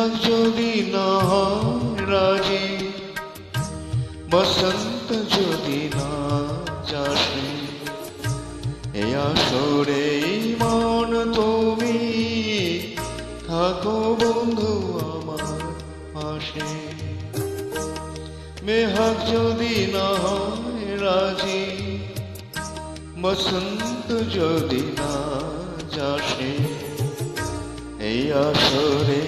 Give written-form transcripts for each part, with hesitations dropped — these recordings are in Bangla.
মেঘাক যদি না হয় রাজি, বসন্ত যদি না চাষে, এই আসরে মন তুমি থাকো বন্ধু আমার পাশে। মেঘাক যদি না হয় রাজি, বসন্ত যদি না চাষে, এই আসরে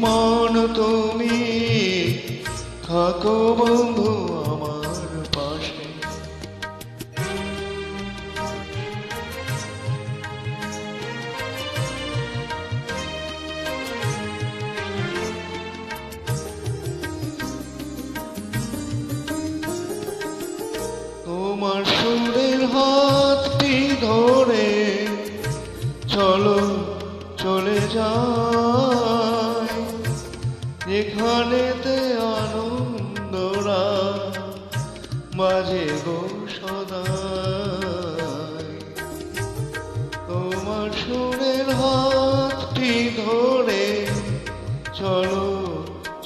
মন তুমি থাকো বন্ধু আমার পাশে। তোমার সুরের হাতটি ধরে চলো চলে যায়, যেখানেতে আনন্দরা বাজে গো সদাই। তোমার সুরের হাতটি ধরে চলো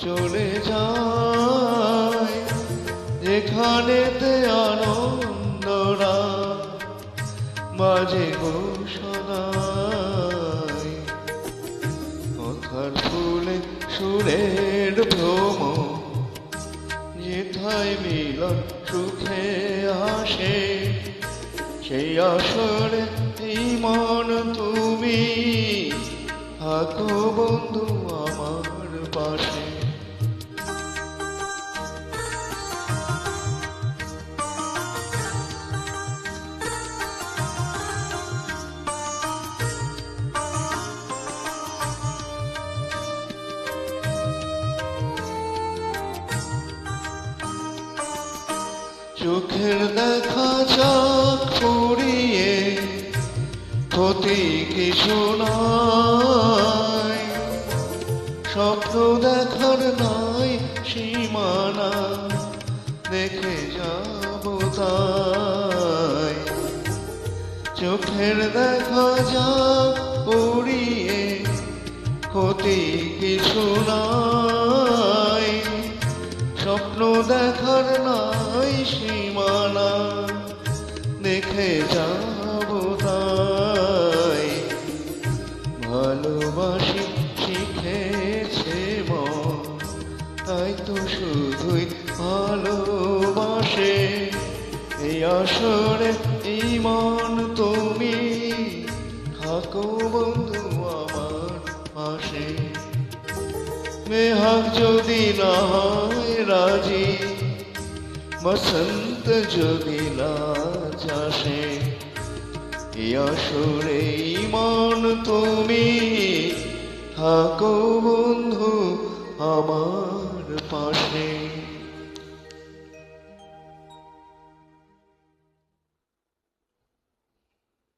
চলে যায়, যেখানেতে আনন্দরা বাজে গো সদাই। কথার ফুলে সুরের ভ্রম, যেথায় মিলন সুখে আসে, সেই আসরে এই মন তুমি থাকো বন্ধু আমার পাশে। চোখের দেখা চোখ পুড়িয়ে ক্ষতি কিছু নাই, স্বপ্ন দেখার নাই সীমানা, দেখে যাব তাই। চোখের দেখা চোখ পুড়িয়ে ক্ষতি কিছু নাই, স্বপ্ন দেখার নাই সীমানা, দেখে যাব তাই। ভালোবাসি শিখেছে মন, তাই তো শুধুই ভালোবাসে, এই আসরে এই মন তুমি থাকো বন্ধু আমার পাশে। মেঘাক যদি না হয় রাজি, বসন্ত যদি না চাষে, এই আসরে মন তুমি থাকো বন্ধু আমার পাশে।